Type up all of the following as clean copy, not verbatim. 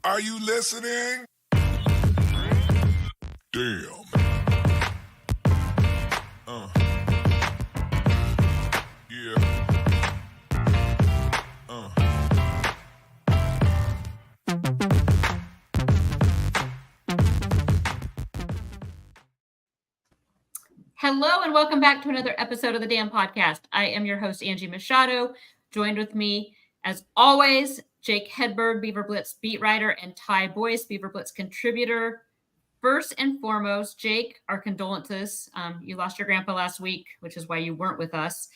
Are you listening? Damn. Yeah. Hello and welcome back to another episode of the Damn Podcast. I am your host, Angie Machado. Joined with me, as always, Jake Hedberg, BeaverBlitz beat writer, and Ty Boice, BeaverBlitz contributor. First and foremost, Jake, our condolences. You lost your grandpa last week, which is why you weren't with us.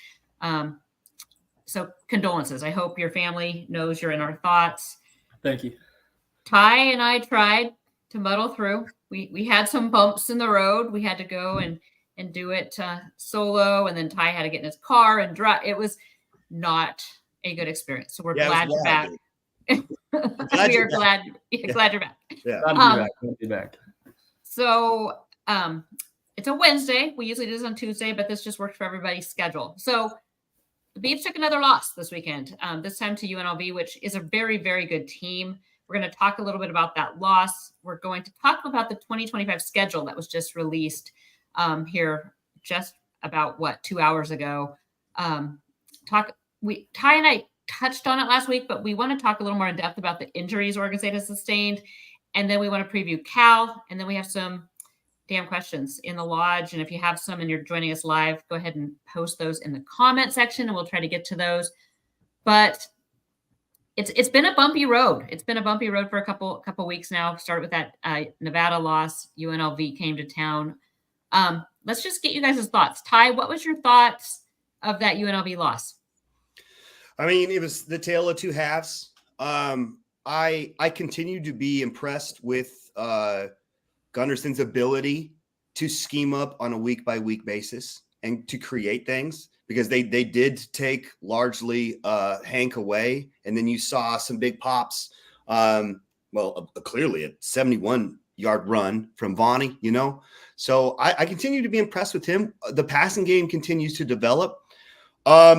So condolences. I hope your family knows you're in our thoughts. Thank you. Ty and I tried to muddle through. We had some bumps in the road. We had to go and do it solo, and then Ty had to get in his car and drive. It was not a good experience. So we're glad you're back. We are glad you're back. Yeah, glad to be back. So it's a Wednesday. We usually do this on Tuesday, but this just worked for everybody's schedule. So the Beavs took another loss this weekend, this time to UNLV, which is a very, very good team. We're going to talk a little bit about that loss. We're going to talk about the 2025 schedule that was just released here just about 2 hours ago. Ty and I touched on it last week, but we want to talk a little more in depth about the injuries Oregon State has sustained. And then we want to preview Cal. And then we have some damn questions in the lodge. And if you have some and you're joining us live, go ahead and post those in the comment section and we'll try to get to those. But it's been a bumpy road. It's been a bumpy road for a couple weeks now. Started with that Nevada loss. UNLV came to town. Let's just get you guys' thoughts. Ty, what was your thoughts of that UNLV loss? I mean, it was the tale of two halves. I continue to be impressed with Gunderson's ability to scheme up on a week-by-week basis and to create things, because they did take largely Hank away, and then you saw some big pops. Clearly a 71-yard run from Vonnie, So I continue to be impressed with him. The passing game continues to develop.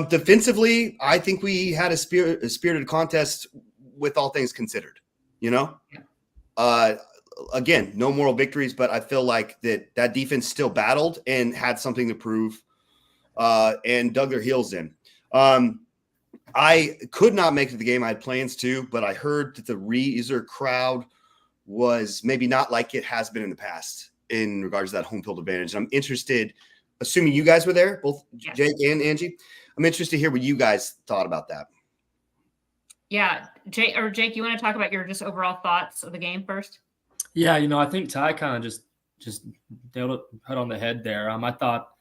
Defensively, I think we had a spirited contest with all things considered, Again, no moral victories, but I feel like that defense still battled and had something to prove and dug their heels in. I could not make it to the game. I had plans to, but I heard that the Reeser crowd was maybe not like it has been in the past in regards to that home field advantage. I'm interested, assuming you guys were there, both Jake and Angie, I'm interested to hear what you guys thought about that. Yeah. Jake, you want to talk about your just overall thoughts of the game first? Yeah, I think Ty kind of just nailed it, head on the head there. I thought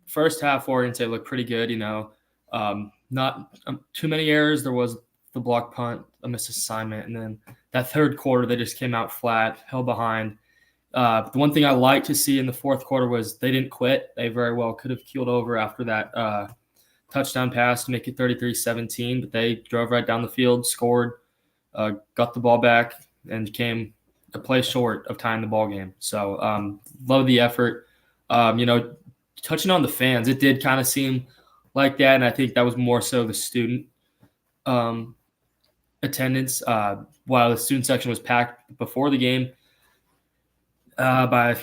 first half Oregon State looked pretty good, not too many errors. There was the block punt, a missed assignment, and then that third quarter they just came out flat, held behind. The one thing I like to see in the fourth quarter was they didn't quit. They very well could have keeled over after that touchdown pass to make it 33-17, but they drove right down the field, scored, got the ball back, and came a play short of tying the ball game. So love the effort. Touching on the fans, it did kind of seem like that, and I think that was more so the student attendance. While the student section was packed before the game, by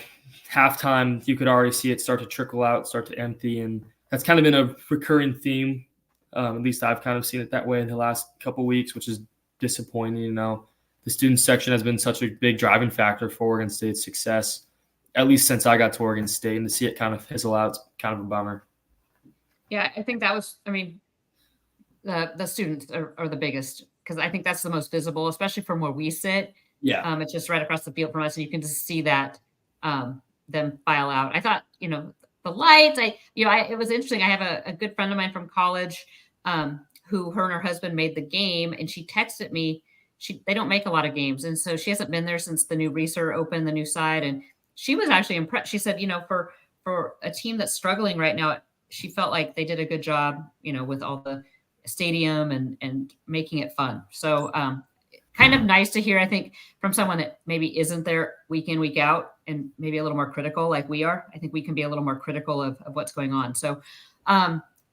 halftime, you could already see it start to trickle out, start to empty, and that's kind of been a recurring theme. At least I've kind of seen it that way in the last couple of weeks, which is disappointing. The student section has been such a big driving factor for Oregon State's success, at least since I got to Oregon State, and to see it kind of fizzle out is kind of a bummer. Yeah, I think that was, the students are the biggest, because I think that's the most visible, especially from where we sit. Yeah. It's just right across the field from us, and you can just see that them file out. I thought, the lights, it was interesting. I have a good friend of mine from college who her and her husband made the game, and she texted me. They don't make a lot of games, and so she hasn't been there since the new Reeser opened, the new side, and she was actually impressed. She said, for a team that's struggling right now, she felt like they did a good job, with all the stadium and making it fun. So kind of nice to hear, I think, from someone that maybe isn't there week in, week out, and maybe a little more critical like we are. I think we can be a little more critical of what's going on. So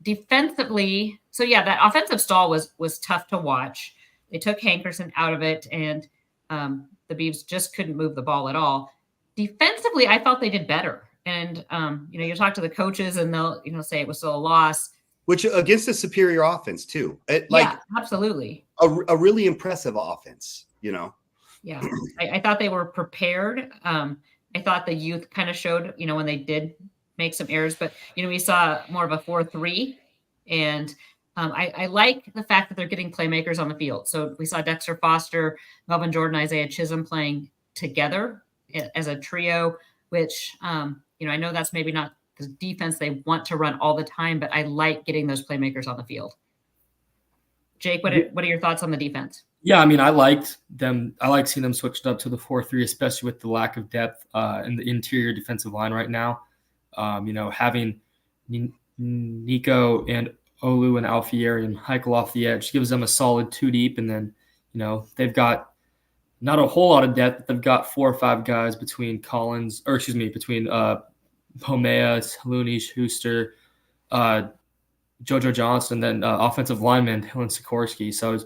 defensively, that offensive stall was tough to watch. They took Hankerson out of it, and The Beavs just couldn't move the ball at all. Defensively, I felt they did better. And, you talk to the coaches and they'll, say it was still a loss. Which against a superior offense too. Yeah, absolutely. A really impressive offense, Yeah, I thought they were prepared. I thought the youth kind of showed, when they did make some errors, but, we saw more of a 4-3. And I like the fact that they're getting playmakers on the field. So we saw Dexter Foster, Melvin Jordan, Isaiah Chisholm playing together as a trio, which, I know that's maybe not the defense they want to run all the time, but I like getting those playmakers on the field. Jake, what are your thoughts on the defense? Yeah, I mean, I liked them. I like seeing them switched up to the 4-3, especially with the lack of depth in the interior defensive line right now. Having Nico and Olu and Alfieri and Heichel off the edge gives them a solid 2 deep. And then, they've got not a whole lot of depth, but they've got 4 or 5 guys between between Pomea, Haluni, Schuster, JoJo Johnson, then offensive lineman Helen Sikorsky. So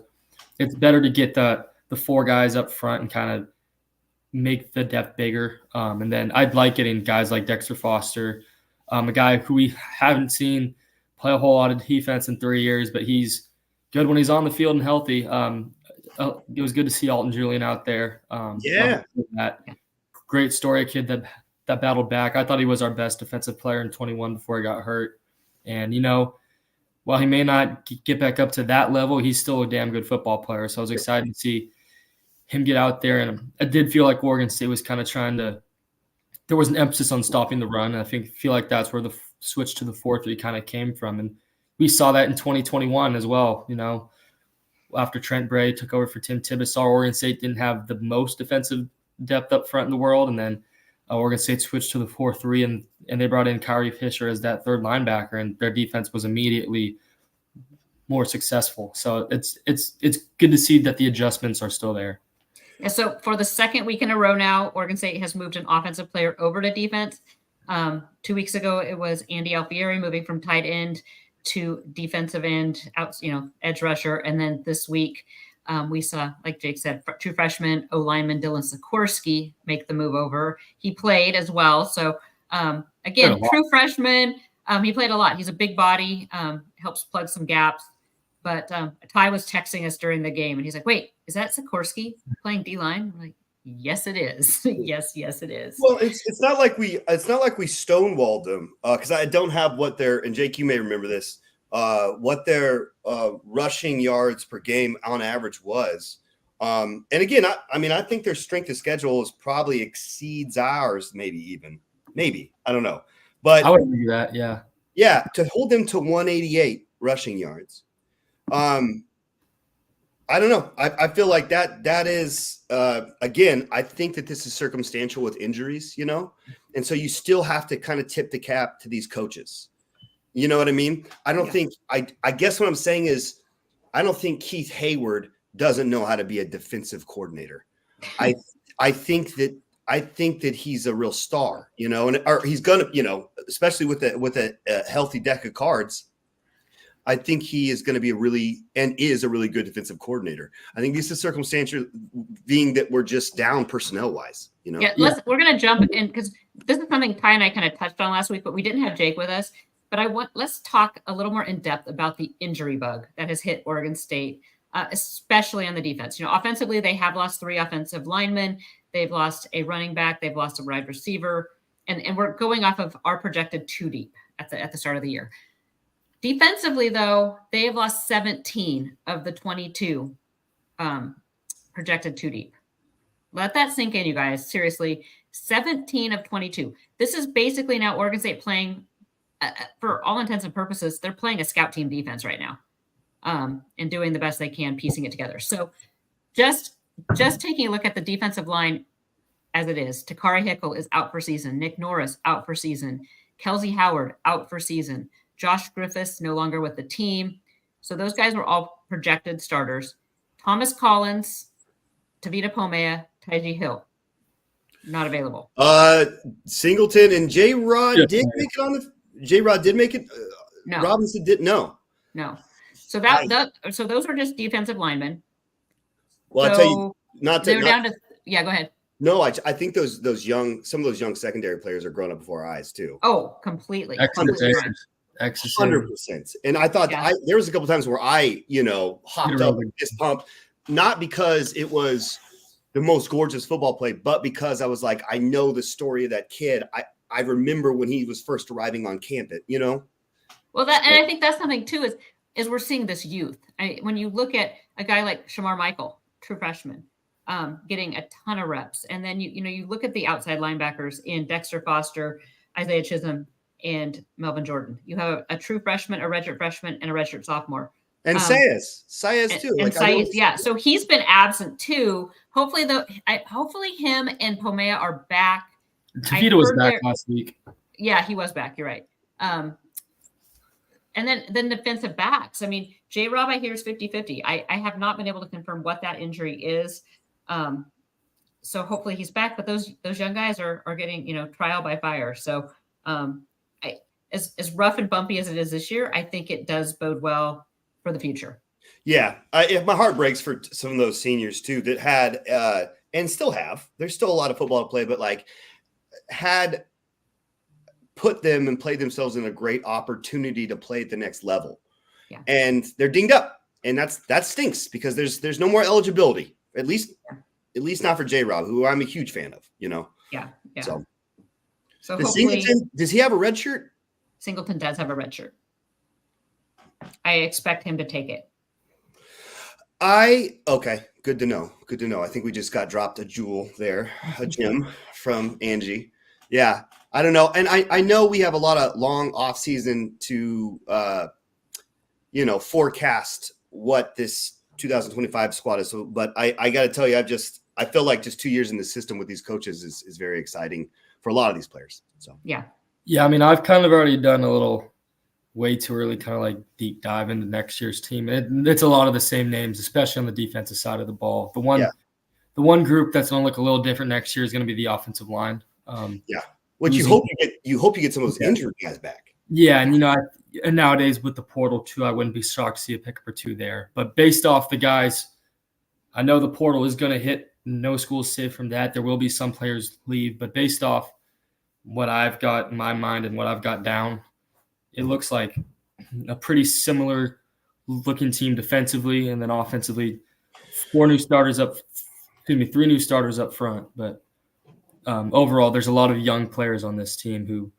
it's better to get the 4 guys up front and kind of make the depth bigger. And then I'd like getting guys like Dexter Foster, a guy who we haven't seen play a whole lot of defense in 3 years, but he's good when he's on the field and healthy. It was good to see Alton Julian out there. That great story, a kid that battled back. I thought he was our best defensive player in 21 before he got hurt. And, while he may not get back up to that level, he's still a damn good football player. So I was excited to see him get out there. And I did feel like Oregon State was kind of there was an emphasis on stopping the run. And I feel like that's where the switch to the 4-3 kind of came from. And we saw that in 2021 as well. After Trent Bray took over for Tim Tibesar, Oregon State didn't have the most defensive depth up front in the world. And then Oregon State switched to the 4-3 and they brought in Kyrie Fisher as that third linebacker, and their defense was immediately more successful. So it's good to see that the adjustments are still there. Yeah, so for the second week in a row now, Oregon State has moved an offensive player over to defense. 2 weeks ago, it was Andy Alfieri moving from tight end to defensive end, edge rusher. And then this week, we saw, like Jake said, true freshman O-lineman Dylan Sikorsky make the move over. He played as well. So, again, true freshman. He played a lot. He's a big body, helps plug some gaps. But Ty was texting us during the game, and he's like, wait, is that Sikorsky playing D-line? I'm like, yes, it is. yes, it is. Well, it's not like we stonewalled them because I don't have what their, and Jake, you may remember this, what their rushing yards per game on average was. And again, I think their strength of schedule is probably exceeds ours, maybe, I don't know. But I would agree with that, yeah. Yeah, to hold them to 188 rushing yards. I don't know. I feel like that is again, I think that this is circumstantial with injuries, and so you still have to kind of tip the cap to these coaches. You know what I mean? I don't think I guess what I'm saying is I don't think Keith Hayward doesn't know how to be a defensive coordinator. I think that he's a real star, or he's gonna, especially with a healthy deck of cards. I think he is going to be a really good defensive coordinator. I think this is circumstantial, being that we're just down personnel wise. Yeah, we're going to jump in because this is something Ty and I kind of touched on last week, but we didn't have Jake with us. But let's talk a little more in depth about the injury bug that has hit Oregon State, especially on the defense. Offensively, they have lost 3 offensive linemen. They've lost a running back. They've lost a wide receiver, and we're going off of our projected 2 deep at the start of the year. Defensively, though, they have lost 17 of the 22 projected 2 deep. Let that sink in, you guys. Seriously, 17 of 22. This is basically now Oregon State playing, for all intents and purposes, they're playing a scout team defense right now, and doing the best they can, piecing it together. So just taking a look at the defensive line as it is, Takari Hickel is out for season. Nick Norris out for season. Kelsey Howard out for season. Josh Griffiths no longer with the team. So those guys were all projected starters. Thomas Collins, Tavita Pomea, Taiji Hill, not available. Singleton and J-Rod did make it on the – J-Rod did make it? No. Robinson did? No. So so those are just defensive linemen. Well, I'll tell you, They're down to yeah. Go ahead. No, I think some of those young secondary players are growing up before our eyes too. Oh, completely. Exercise. 100%. And I thought there was a couple times where I, hopped up and fist pumped, not because it was the most gorgeous football play, but because I was like, I know the story of that kid. I remember when he was first arriving on campus, Well, and I think that's something too is we're seeing this youth. When you look at a guy like Shamar Michael, true freshman, getting a ton of reps, and then you look at the outside linebackers in Dexter Foster, Isaiah Chisholm, and Melvin Jordan. You have a true freshman, a redshirt freshman, and a redshirt sophomore. And Sayez too. And Sayez, yeah. So he's been absent too. Hopefully him and Pomea are back. Tavita was back last week. Yeah, he was back. You're right. And then defensive backs. I mean, J-Rob, I hear is 50-50. I have not been able to confirm what that injury is. So hopefully he's back. But those young guys are getting trial by fire. So as rough and bumpy as it is this year, I think it does bode well for the future. Yeah, my heart breaks for some of those seniors too that had and still have. There's still a lot of football to play, but had put them and played themselves in a great opportunity to play at the next level. Yeah. And they're dinged up, and that stinks because there's no more eligibility. At least not for J-Rob, who I'm a huge fan of. Yeah. So does Singleton, does he have a red shirt? Singleton does have a red shirt. I expect him to take it. Okay, good to know. Good to know. I think we just got dropped a jewel there, a gem from Angie. Yeah, I don't know. And I know we have a lot of long off season to, forecast what this 2025 squad is. So, but I got to tell you, I feel like just 2 years in the system with these coaches is very exciting for a lot of these players. So, yeah. I mean, I've kind of already done a little way too early kind of like deep dive into next year's team. It's a lot of the same names, especially on the defensive side of the ball. The one group that's going to look a little different next year is going to be the offensive line. What you hope you get some of those injured guys back. Yeah, and and nowadays with the portal too, I wouldn't be shocked to see a pickup or two there. But based off the guys, I know the portal is going to hit. No school's safe from that. There will be some players leave, but based off what I've got in my mind and what I've got down, it looks like a pretty similar looking team defensively, and then offensively, 3 new starters up front. But overall, there's a lot of young players on this team who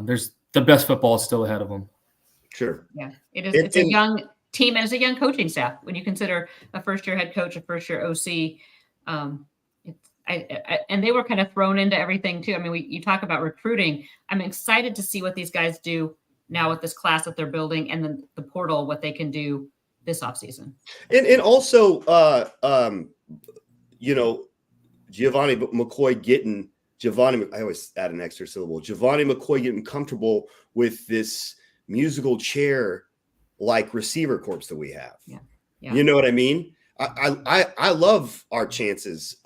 there's the best football is still ahead of them. Sure. Yeah, it is. It's a young team, and it's a young coaching staff. When you consider a first-year head coach, a first-year OC, and they were kind of thrown into everything too. I mean, you talk about recruiting. I'm excited to see what these guys do now with this class that they're building, and then the portal, what they can do this offseason. And also, Giovanni McCoy I always add an extra syllable. Giovanni McCoy getting comfortable with this musical chair like receiver corps that we have. Yeah. You know what I mean? I love our chances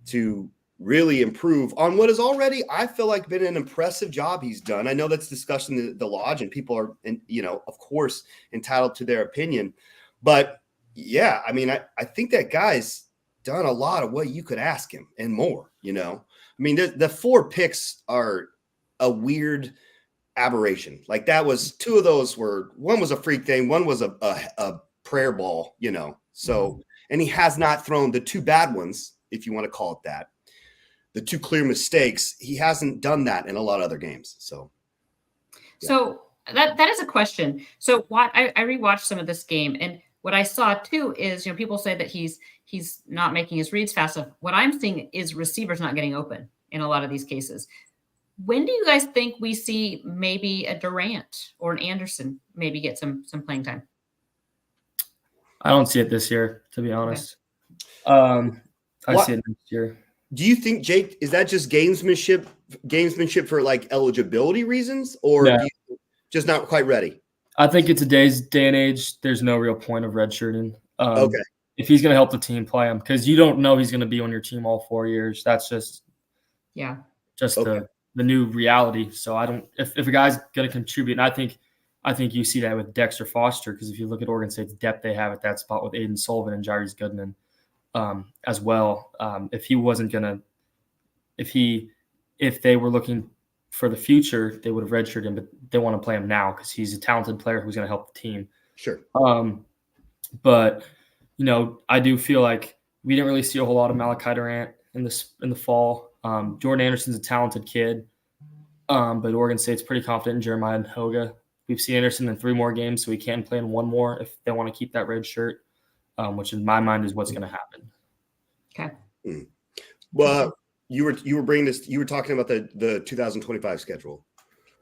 to really improve on what has already, I feel like, been an impressive job he's done. I know that's discussed in the lodge, and people are, of course, entitled to their opinion. But yeah, I mean, I think that guy's done a lot of what you could ask him and more. I mean, the 4 picks are a weird aberration. Like that was 2 of those one was a freak thing, one was a prayer ball. So, and he has not thrown the 2 bad ones, if you want to call it that. The 2 clear mistakes, he hasn't done that in a lot of other games. So, yeah. So that is a question. So I rewatched some of this game, and what I saw too is, people say that he's not making his reads fast enough. What I'm seeing is receivers not getting open in a lot of these cases. When do you guys think we see maybe a Durant or an Anderson maybe get some playing time? I don't see it this year, to be honest. Okay. I see it next year. Do you think, Jake, is that just gamesmanship for like eligibility reasons, or just not quite ready? I think it's a day and age. There's no real point of redshirting. Okay. If he's going to help the team play him, because you don't know he's going to be on your team all 4 years. That's just the new reality. So I don't. If a guy's going to contribute, and I think you see that with Dexter Foster, because if you look at Oregon State's depth they have at that spot with Aiden Sullivan and Jairus Goodman, as well. If he wasn't gonna, if they were looking for the future, they would have redshirted him, but they want to play him now because he's a talented player who's going to help the team. Sure. But I do feel like we didn't really see a whole lot of Malachi Durant in the fall. Jordan Anderson's a talented kid, but Oregon State's pretty confident in Jeremiah and Hoga. We've seen Anderson in 3 more games, so he can play in 1 more if they want to keep that red shirt, which in my mind is what's going to happen. Okay. Well, you were bringing this. You were talking about the 2025 schedule.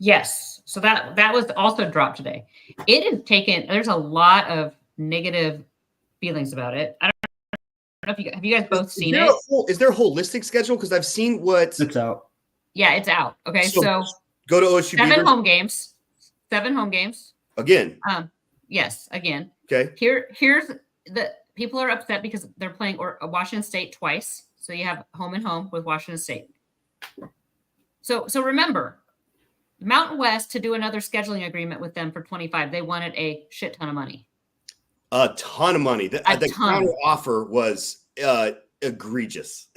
Yes. So that was also dropped today. It is taken. There's a lot of negative feelings about it. I don't know if have you guys both seen it? Is there a holistic schedule? Because I've seen what It's out. Yeah, it's out. Okay, so go to OSU 7 Beavers. home games. 7 home games. Again. Yes, again. Okay. Here's the people are upset because they're playing Washington State twice. So you have home and home with Washington State. So remember, Mountain West, to do another scheduling agreement with them for 25, they wanted a shit ton of money. A ton of money. The counter offer was egregious.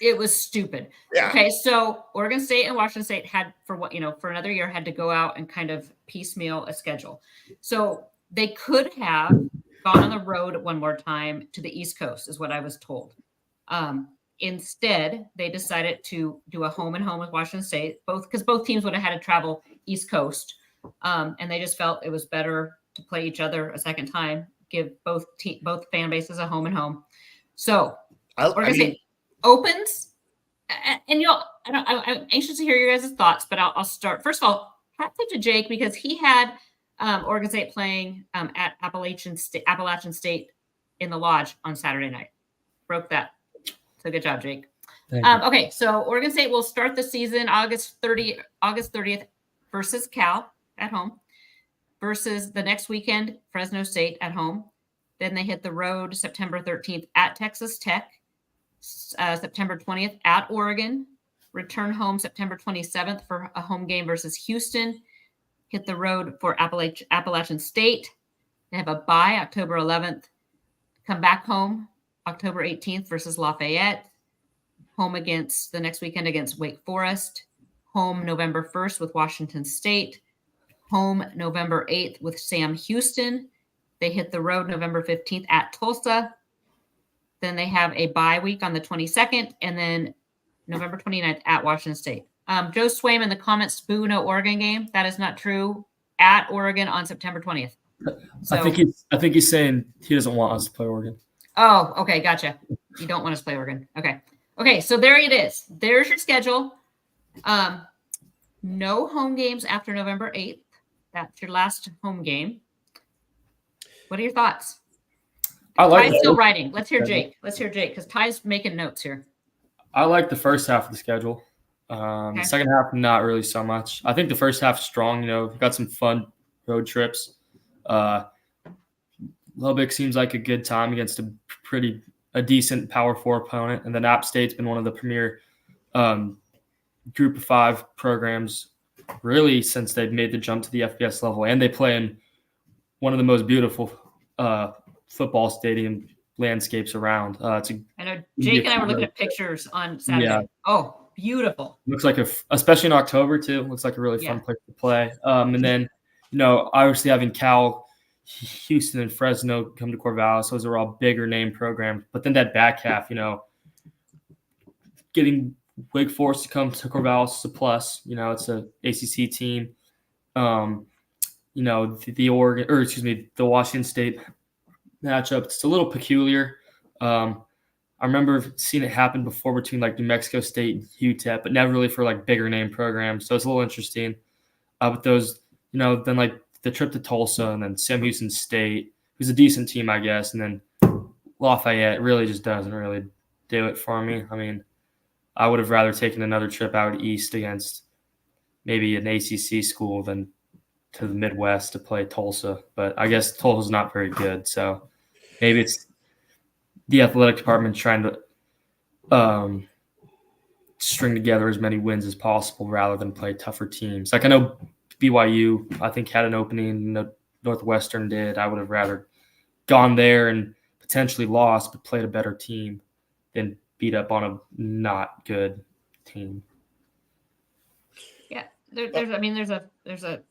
It was stupid. Yeah. Okay, so Oregon State and Washington State had for another year had to go out and kind of piecemeal a schedule. So they could have gone on the road 1 more time to the East Coast, is what I was told. Instead, they decided to do a home and home with Washington State, because both teams would have had to travel East Coast, and they just felt it was better to play each other a second time, give both fan bases a home and home. So Oregon State opens, and I'm anxious to hear your guys' thoughts, but I'll start. First of all, hats off to Jake because he had Oregon State playing at Appalachian State in the Lodge on Saturday night. Broke that. So good job, Jake. Okay, so Oregon State will start the season August 30th versus Cal at home, versus the next weekend Fresno State at home. Then they hit the road September 13th at Texas Tech, September 20th at Oregon, return home September 27th for a home game versus Houston, hit the road for Appalachian State. They have a bye October 11th, come back home October 18th versus Lafayette, home against the next weekend against Wake Forest, home November 1st with Washington State, home November 8th with Sam Houston. They hit the road November 15th at Tulsa. Then they have a bye week on the 22nd, and then November 29th at Washington State. Joe Swaim in the comments, boo, no Oregon game. That is not true. At Oregon on September 20th. So, I think he's saying he doesn't want us to play Oregon. Oh, okay, gotcha. You don't want us to play Oregon. Okay. So there it is. There's your schedule. No home games after November 8th. That's your last home game. What are your thoughts? I like Ty's still writing. Let's hear Jake because Ty's making notes here. I like the first half of the schedule. The second half, not really so much. I think the first half is strong. Got some fun road trips. Lubbock seems like a good time against a decent Power 4 opponent. And then App State's been one of the premier Group of 5 programs really since they've made the jump to the FBS level. And they play in one of the most beautiful football stadium landscapes around. I know Jake and I were looking at pictures on Saturday. Yeah. Oh, beautiful. Looks like especially in October too, looks like a really fun place to play. And then, obviously having Cal, Houston, and Fresno come to Corvallis, those are all bigger name programs. But then that back half, getting Wake Forest to come to Corvallis is a plus. It's a ACC team. The Washington State matchup, it's a little peculiar. I remember seeing it happen before between like New Mexico State and UTEP, but never really for like bigger name programs. So it's a little interesting. But those, then like the trip to Tulsa and then Sam Houston State, who's a decent team, I guess, and then Lafayette really just doesn't really do it for me. I mean, I would have rather taken another trip out east against maybe an ACC school than to the Midwest to play Tulsa. But I guess Tulsa's not very good, so maybe it's the athletic department trying to string together as many wins as possible rather than play tougher teams. Like I know BYU, I think, had an opening. Northwestern did. I would have rather gone there and potentially lost but played a better team than beat up on a not good team. Yeah, there's a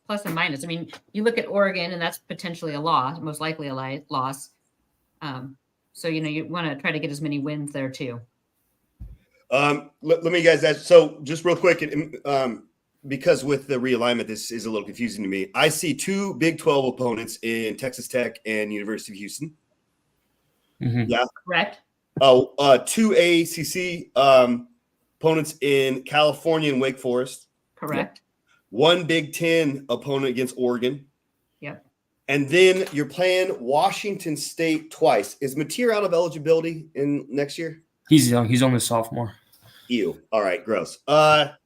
plus and minus. I mean, you look at Oregon, and that's potentially a loss, most likely a loss. So you want to try to get as many wins there too. Let me guys ask. So just real quick, because with the realignment, this is a little confusing to me. I see 2 Big 12 opponents in Texas Tech and University of Houston. Mm-hmm. Yeah, Correct. 2 AACC opponents in California and Wake Forest. Correct. 1 Big 10 opponent against Oregon. Yep. And then you're playing Washington State twice. Is Mateer out of eligibility in next year? He's young. He's only a sophomore. Ew. All right, gross. But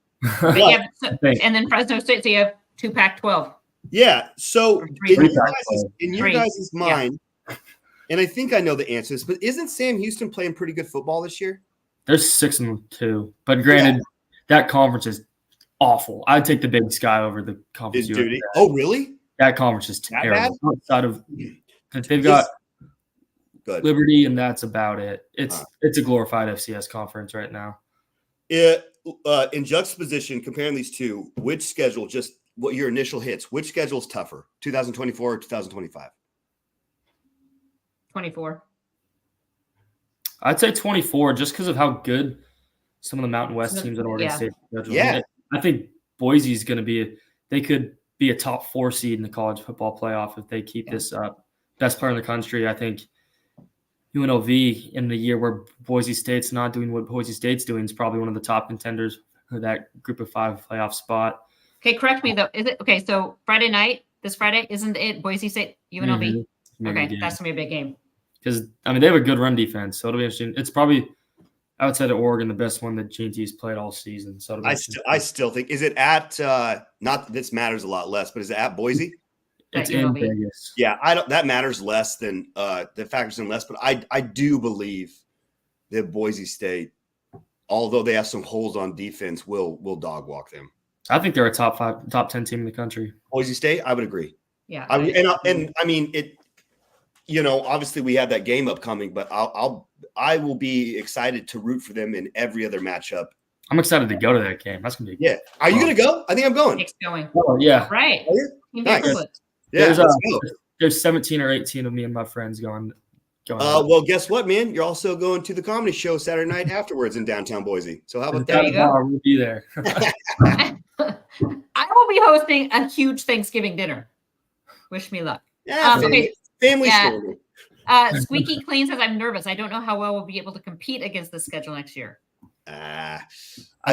and then Fresno State, so you have 2 Pac-12. Yeah. So in your guys' mind, and I think I know the answer to this, but isn't Sam Houston playing pretty good football this year? They're 6-2. But granted, that conference is awful. I'd take the Big Sky over the conference. Oh, really? That conference is That terrible. bad? Outside of they've got good Liberty, and that's about it. It's a glorified FCS conference right now. In juxtaposition, comparing these two, which schedule, just what your initial hits, which schedule is tougher, 2024 or 2025? 24. I'd say 24 just because of how good some of the Mountain West teams in Oregon State schedule. Yeah. I think Boise's going to they could be a top 4 seed in the college football playoff if they keep this up. Best player in the country, I think UNLV in the year where Boise State's not doing what Boise State's doing is probably one of the top contenders for that group of 5 playoff spot. Okay, correct me though. Is it okay? So Friday night, this Friday, isn't it Boise State UNLV? Mm-hmm. Okay, that's gonna be a big game. Because they have a good run defense, so it'll be interesting. It's probably outside of Oregon the best one that G&T's played all season. So I still think, is it at not that this matters a lot less, but is it at Boise? It's in Vegas. Yeah, that matters less than that factors in less, but I do believe that Boise State, although they have some holes on defense, will dog walk them. I think they're a top 10 team in the country. Boise State, I would agree. Yeah, I mean it. Obviously we have that game upcoming, but I will be excited to root for them in every other matchup. I'm excited to go to that game. That's gonna be Are you gonna go? I think I'm going. Nick's going. Oh yeah. Right. Nice. Yeah. There's 17 or 18 of me and my friends going. Well, guess what, man? You're also going to the comedy show Saturday night afterwards in downtown Boise. So how about that? There you go. We'll be there. I will be hosting a huge Thanksgiving dinner. Wish me luck. Yeah, family story. Squeaky Clean says, I'm nervous. I don't know how well we'll be able to compete against the schedule next year. I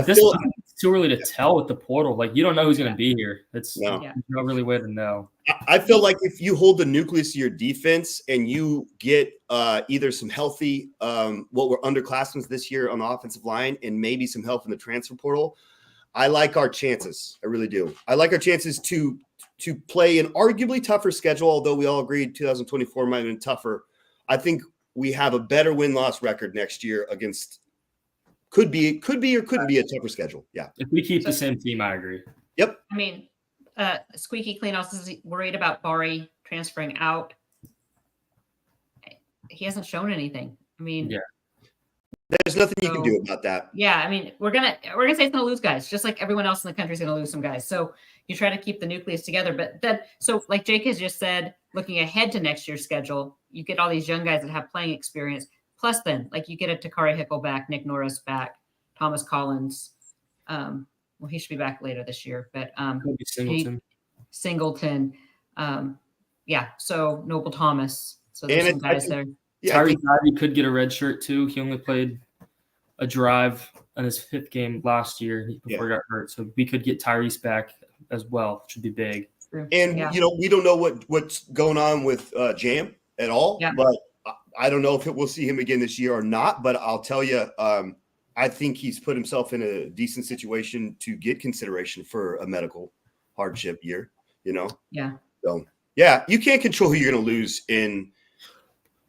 feel it's too early to tell with the portal. Like, you don't know who's going to be here. There's no really way to know. I feel like if you hold the nucleus of your defense and you get either some healthy, what were underclassmen this year on the offensive line and maybe some help in the transfer portal, I like our chances. I really do. I like our chances to play an arguably tougher schedule, although we all agreed 2024 might have been tougher. I think we have a better win-loss record next year against could be or couldn't be a tougher schedule. Yeah. If we keep the same team, I agree. Yep. I mean, Squeaky Clean also is worried about Bari transferring out. He hasn't shown anything. I mean, there's nothing you can do about that. Yeah, I mean, we're gonna say it's gonna lose guys, just like everyone else in the country is gonna lose some guys. So you try to keep the nucleus together. But so like Jake has just said, looking ahead to next year's schedule, you get all these young guys that have playing experience. Plus, then like you get a Takari Hickle back, Nick Norris back, Thomas Collins. Well, he should be back later this year, but Singleton. So Noble Thomas. So there's some guys there. Yeah, Tyree Ivey could get a red shirt too. He only played a drive in his 5th game last year before he got hurt. So we could get Tyrese back as well, which would be big. And we don't know what's going on with Jam at all. Yeah. But I don't know if we'll see him again this year or not. But I'll tell you, I think he's put himself in a decent situation to get consideration for a medical hardship year. Yeah. So you can't control who you're going to lose in.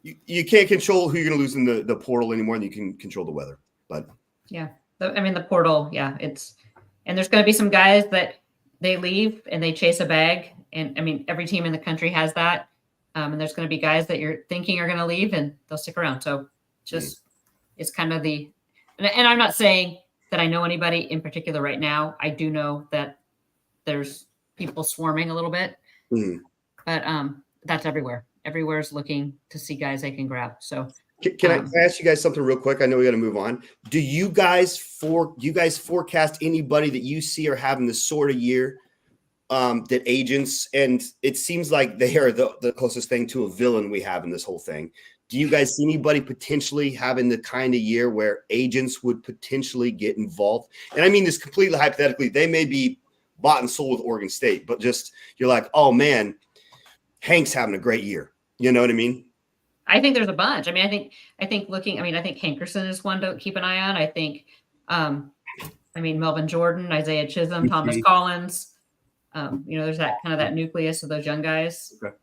You can't control who you're going to lose in the portal any more than you can control the weather. But the portal, and there's going to be some guys that they leave and they chase a bag. And I mean, every team in the country has that. And there's going to be guys that you're thinking are going to leave and they'll stick around. So just it's kind of and I'm not saying that I know anybody in particular right now. I do know that there's people swarming a little bit, but that's everywhere. Everywhere's looking to see guys they can grab. So can I ask you guys something real quick? I know we got to move on. Do you guys forecast anybody that you see are having this sort of year that agents, and it seems like they are the closest thing to a villain we have in this whole thing. Do you guys see anybody potentially having the kind of year where agents would potentially get involved? And I mean this completely hypothetically. They may be bought and sold with Oregon State, but just you're like, oh man, Hank's having a great year. You know what I mean? I think there's a bunch. I mean, I think I think Hankerson is one to keep an eye on. I think, Melvin Jordan, Isaiah Chisholm, Thomas Collins. There's that nucleus of those young guys. Okay.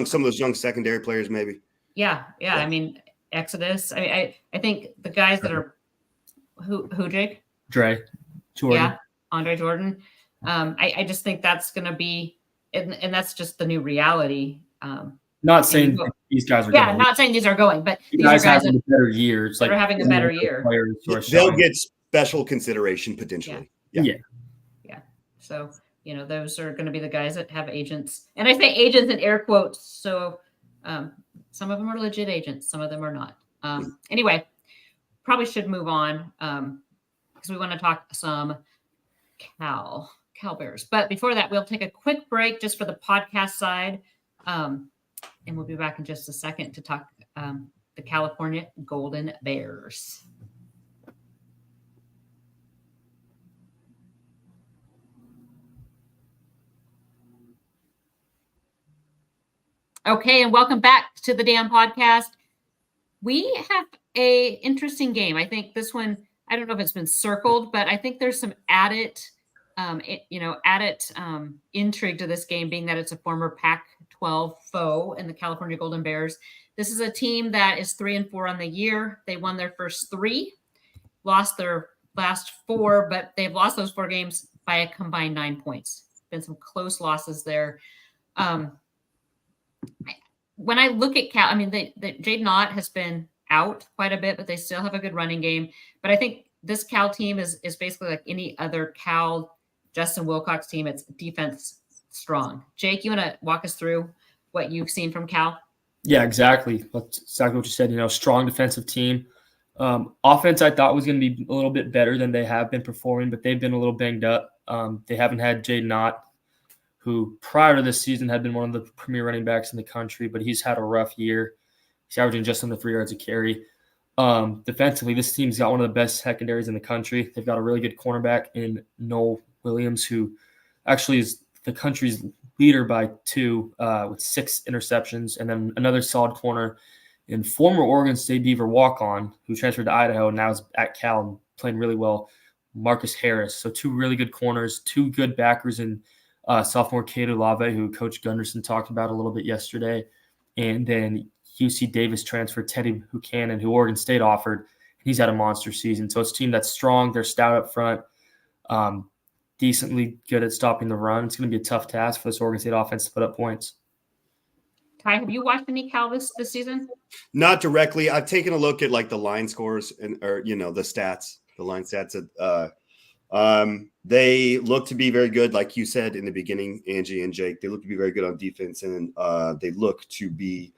Some of those young secondary players, maybe. Yeah. I mean, Exodus. I think the guys that are who Jake? Jordan. Yeah, Andre Jordan. I just think that's going to be, and that's just the new reality. Not saying these guys are going. Not saying these are going, but these are guys having a better year. It's that are having a better year. They'll get special consideration potentially. Yeah. So, those are going to be the guys that have agents. And I say agents in air quotes. So some of them are legit agents. Some of them are not. Anyway, probably should move on because we want to talk some Cal Bears. But before that, we'll take a quick break just for the podcast side. And we'll be back in just a second to talk the California Golden Bears. Okay, and welcome back to the damn podcast. We have a interesting game. I think this one, I don't know if it's been circled, but I think there's some added intrigue to this game, being that it's a former Pac-12 foe in the California Golden Bears. This is a team that is 3-4 on the year. They won their first 3, lost their last 4, but they've lost those 4 games by a combined 9 points. Been some close losses there. When I look at Cal, Jaden Ott has been out quite a bit, but they still have a good running game. But I think this Cal team is basically like any other Cal Justin Wilcox team. It's defense strong. Jake, you want to walk us through what you've seen from Cal? Yeah, exactly. That's exactly what you said. Strong defensive team. Offense, I thought was going to be a little bit better than they have been performing, but they've been a little banged up. They haven't had Jaden Ott, who prior to this season had been one of the premier running backs in the country, but he's had a rough year. He's averaging just under 3 yards a carry. Defensively, this team's got one of the best secondaries in the country. They've got a really good cornerback in Noel Williams, who actually is the country's leader by 2 with 6 interceptions, and then another solid corner in former Oregon State Beaver walk-on who transferred to Idaho and now is at Cal and playing really well, Marcus Harris. So 2 really good corners, 2 good backers in sophomore Cato Lave, who Coach Gunderson talked about a little bit yesterday, and then UC Davis transfer Teddy Buchanan, who Oregon State offered. He's had a monster season. So it's a team that's strong. They're stout up front, decently good at stopping the run. It's going to be a tough task for this Oregon State offense to put up points. Ty, have you watched any Cal this season? Not directly. I've taken a look at like the line scores the stats, the line stats. They look to be very good, like you said in the beginning, Angie and Jake. They look to be very good on defense, and they look to be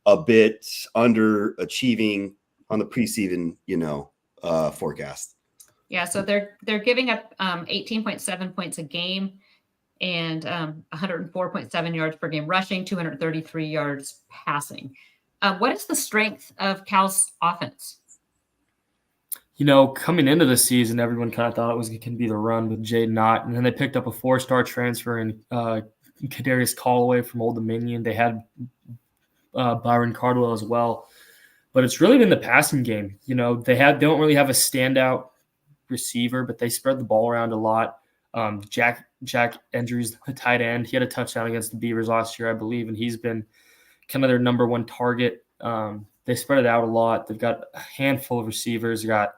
a bit underachieving on the preseason, forecast. Yeah, so they're giving up 18.7 points a game and 104.7 yards per game rushing, 233 yards passing. What is the strength of Cal's offense? Coming into the season, everyone kind of thought it was going to be the run with Jaden Ott, and then they picked up a 4-star transfer in Kadarius Callaway from Old Dominion. They had Byron Cardwell as well, but it's really been the passing game. They don't really have a standout receiver, but they spread the ball around a lot. Jack Andrews, the tight end, he had a touchdown against the Beavers last year, I believe, and he's been kind of their number 1 target. They spread it out a lot. They've got a handful of receivers. They got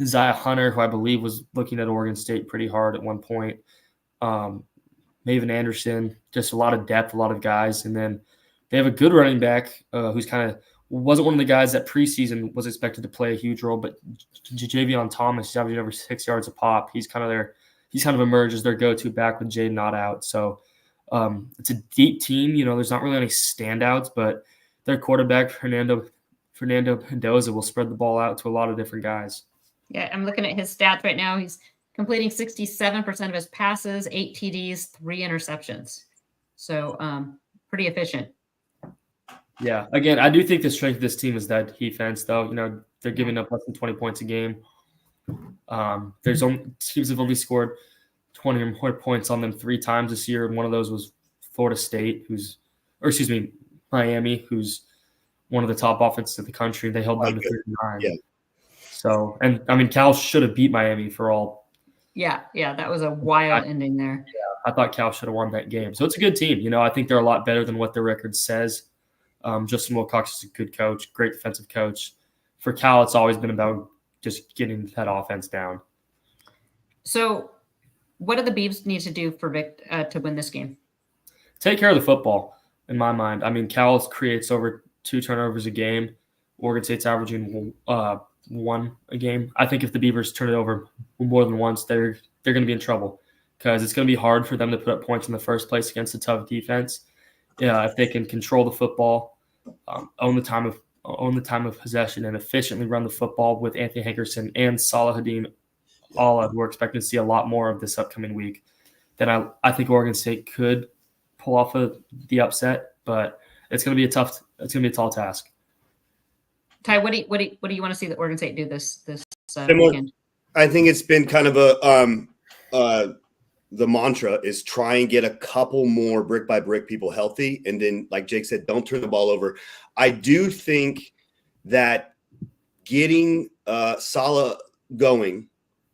Zaya Hunter, who I believe was looking at Oregon State pretty hard at one point. Maven Anderson, just a lot of depth, a lot of guys. And then They have a good running back who's kind of wasn't one of the guys that preseason was expected to play a huge role, but Javion Thomas, he's averaging over 6 yards a pop. He's kind of emerged as their go-to back with Jay not out. So it's a deep team. There's not really any standouts, but their quarterback, Fernando Mendoza, will spread the ball out to a lot of different guys. Yeah, I'm looking at his stats right now. He's completing 67% of his passes, 8 TDs, 3 interceptions. So pretty efficient. Yeah. Again, I do think the strength of this team is that defense, though. They're giving up less than 20 points a game. Teams have only scored 20 or more points on them 3 times this year, and one of those was Florida State, Miami, who's one of the top offenses in the country. They held them to 39. Yeah. So, and I mean, Cal should have beat Miami for all. Yeah, that was a wild ending there. Yeah, I thought Cal should have won that game. So it's a good team. I think they're a lot better than what their record says. Justin Wilcox is a good coach, great defensive coach. For Cal, it's always been about just getting that offense down. So what do the Beavs need to do for Vic to win this game? Take care of the football, in my mind. I mean, Cal creates over 2 turnovers a game. Oregon State's averaging 1 a game. I think if the Beavers turn it over more than once, they're going to be in trouble because it's going to be hard for them to put up points in the first place against a tough defense. Yeah, if they can control the football, own the time of possession, and efficiently run the football with Anthony Hankerson and Salahuddin Allah, we're expecting to see a lot more of this upcoming week. Then I think Oregon State could pull off the upset, but it's going to be a tall task. Ty, what do you want to see that Oregon State do this weekend? I think it's been kind of the mantra is try and get a couple more brick by brick people healthy. And then, like Jake said, don't turn the ball over. I do think that getting Salah going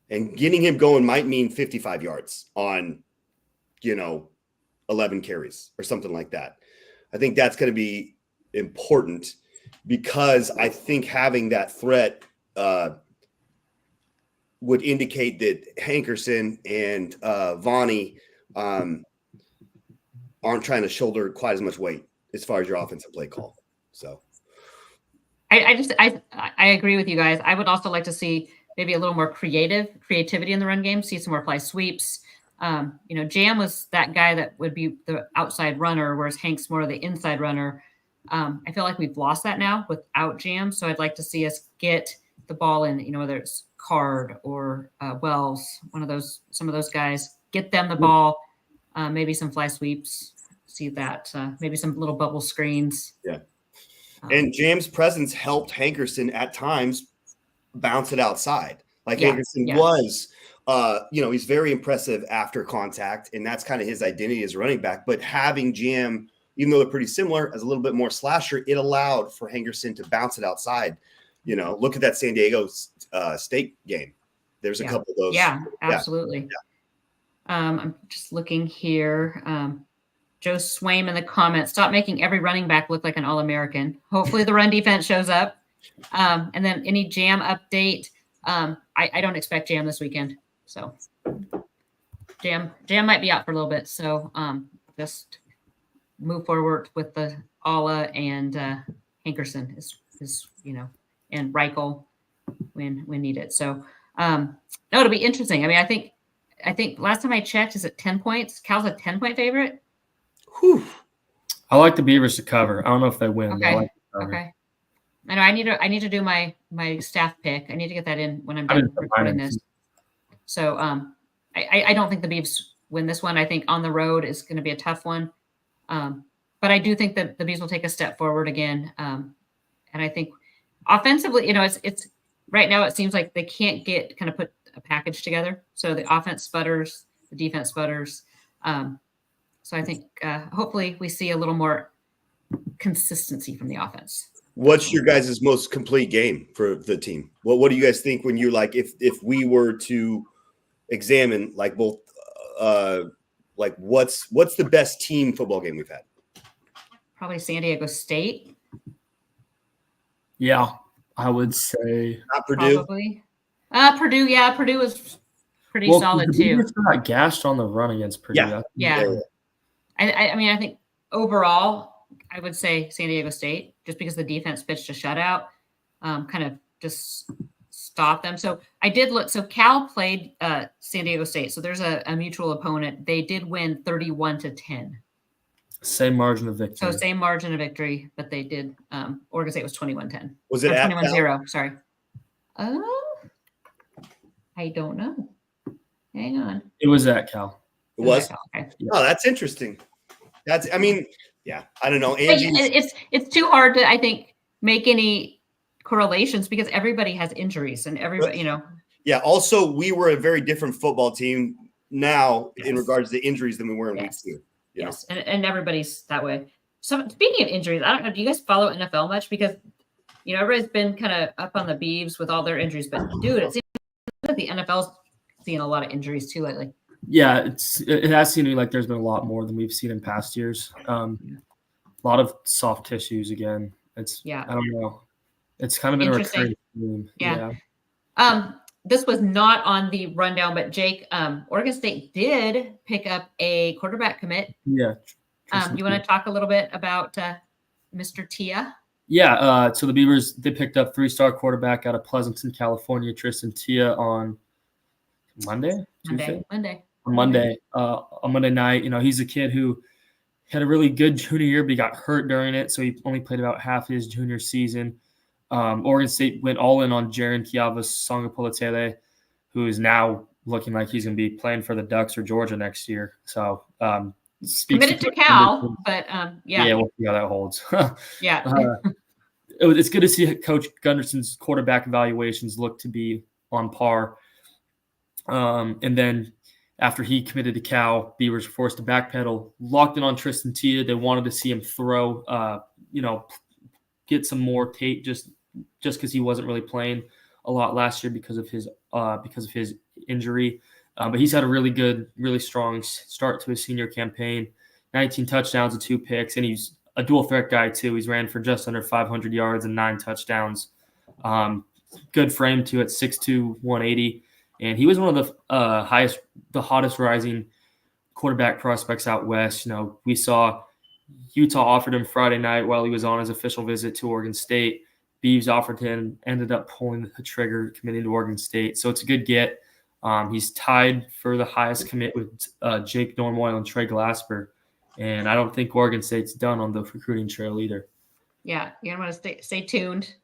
and getting him going might mean 55 yards on, 11 carries or something like that. I think that's going to be important because I think having that threat would indicate that Hankerson and Vonnie aren't trying to shoulder quite as much weight as far as your offensive play call. So I agree with you guys. I would also like to see maybe a little more creativity in the run game, see some more fly sweeps. Jam was that guy that would be the outside runner, whereas Hank's more of the inside runner. I feel like we've lost that now without Jam. So I'd like to see us get the ball in, whether it's Card or Wells, some of those guys, get them the ball, maybe some fly sweeps, see that, maybe some little bubble screens. Yeah. And Jam's presence helped Hankerson at times bounce it outside. Hankerson was, he's very impressive after contact, and that's kind of his identity as a running back. But having Jam, even though they're pretty similar, as a little bit more slasher, it allowed for Hankerson to bounce it outside. Look at that San Diego State game. There's a couple of those. Yeah, absolutely. Yeah. I'm just looking here. Joe Swaim in the comments, stop making every running back look like an All-American. Hopefully the run defense shows up. And then any Jam update. I don't expect Jam this weekend. So Jam might be out for a little bit. So just move forward with the Allah and Hankerson is and Reichel when needed. So it'll be interesting. I mean, I think last time I checked, is it 10 points? Cal's a 10-point favorite. Whew. I like the Beavers to cover. I don't know if they win. Okay. Okay. I know I need to do my staff pick. I need to get that in when I'm done recording this. So I don't think the Beavs win this one. I think on the road is going to be a tough one. But I do think that the Beavs will take a step forward again. And I think offensively, it's right now it seems like they can't kind of put a package together. So the offense sputters, the defense sputters. So I think hopefully we see a little more consistency from the offense. What's your guys' most complete game for the team? What do you guys think when you're like, if we were to examine both, what's the best team football game we've had? Probably San Diego State. Yeah, I would say not Purdue. Probably. Purdue. Yeah, Purdue was pretty solid too. Got gashed on the run against Purdue. Yeah. I mean, I think overall I would say San Diego State, just because the defense pitched a shutout, kind of just stop them. So I did look. So Cal played San Diego State. So there's a mutual opponent. They did win 31-10. Same margin of victory. So same margin of victory, but they did. Oregon State was 21-10. Was it at 21-0? Sorry. I don't know. Hang on. It was at Cal. It was. Okay. Oh, that's interesting. I don't know. But Angie, it's too hard to, I think, make any correlations because everybody has injuries and everybody, Yeah. Also, we were a very different football team now in regards to injuries than we were in week 2. Yeah. Yes, and everybody's that way. So speaking of injuries, I don't know. Do you guys follow NFL much? Because everybody's been kind of up on the Beavs with all their injuries, but dude, it seems like the NFL's seeing a lot of injuries too lately. Yeah, it has seemed like there's been a lot more than we've seen in past years. A lot of soft tissues again. I don't know. It's kind of been a recurring theme. Yeah. This was not on the rundown, but Jake, Oregon State did pick up a quarterback commit. Yeah. You want to talk a little bit about Mr. Tia? Yeah. So the Beavers, they picked up 3-star quarterback out of Pleasanton, California, Tristan Tia on Monday. On Monday night. He's a kid who had a really good junior year, but he got hurt during it, so he only played about half his junior season. Oregon State went all in on Jaron Kiavas Songapolatele, who is now looking like he's going to be playing for the Ducks or Georgia next year. So committed to Cal, but yeah, we'll see how that holds. Yeah. It's good to see Coach Gunderson's quarterback evaluations look to be on par. And then after he committed to Cal, Beavers were forced to backpedal, locked in on Tristan Tia. They wanted to see him throw, get some more tape just because he wasn't really playing a lot last year because of his injury. But he's had a really good, really strong start to his senior campaign. 19 touchdowns and 2 picks, and he's a dual threat guy too. He's ran for just under 500 yards and 9 touchdowns. Good frame too at 6'2", 180. And he was one of the hottest rising quarterback prospects out west. We saw Utah offered him Friday night while he was on his official visit to Oregon State. Beavs offered him, ended up pulling the trigger, committing to Oregon State. So it's a good get. He's tied for the highest commit with Jake Normoyle and Trey Glasper. And I don't think Oregon State's done on the recruiting trail either. Yeah, you're going to want to stay tuned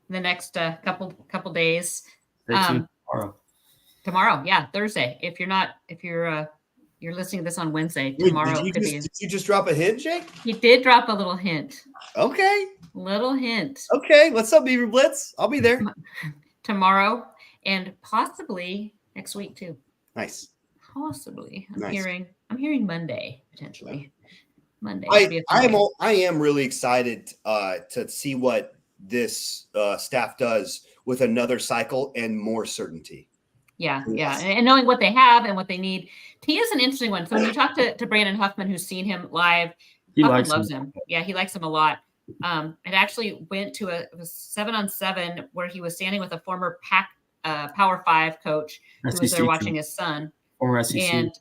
in the next couple days. Stay tuned tomorrow. Tomorrow, yeah, Thursday. If you're listening to this on Wednesday, tomorrow Did you just drop a hint, Jake? He did drop a little hint. Okay. Little hint. Okay. What's up, BeaverBlitz? I'll be there tomorrow and possibly next week too. Nice. Possibly. Nice. I'm hearing Monday potentially. Monday. I am really excited to see what this staff does with another cycle and more certainty. Yeah. And knowing what they have and what they need. He is an interesting one. So when you talk to Brandon Huffman, who's seen him live, He Huffman loves him. Yeah, he likes him a lot. It actually went to a 7-on-7 where he was standing with a former Power 5 coach who was there watching his son. Former SEC.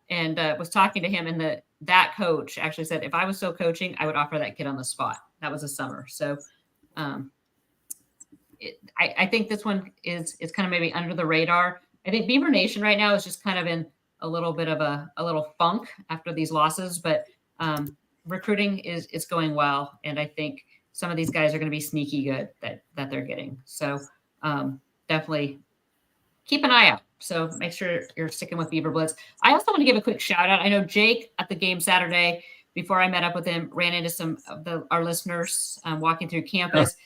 And was talking to him, and that coach actually said, if I was still coaching, I would offer that kid on the spot. That was a summer. So I think this one is kind of maybe under the radar. I think Beaver Nation right now is just kind of in a little bit of a little funk after these losses, but recruiting is going well. And I think some of these guys are going to be sneaky good that they're getting. So definitely keep an eye out. So make sure you're sticking with BeaverBlitz. I also want to give a quick shout out. I know Jake at the game Saturday, before I met up with him, ran into some of our listeners walking through campus.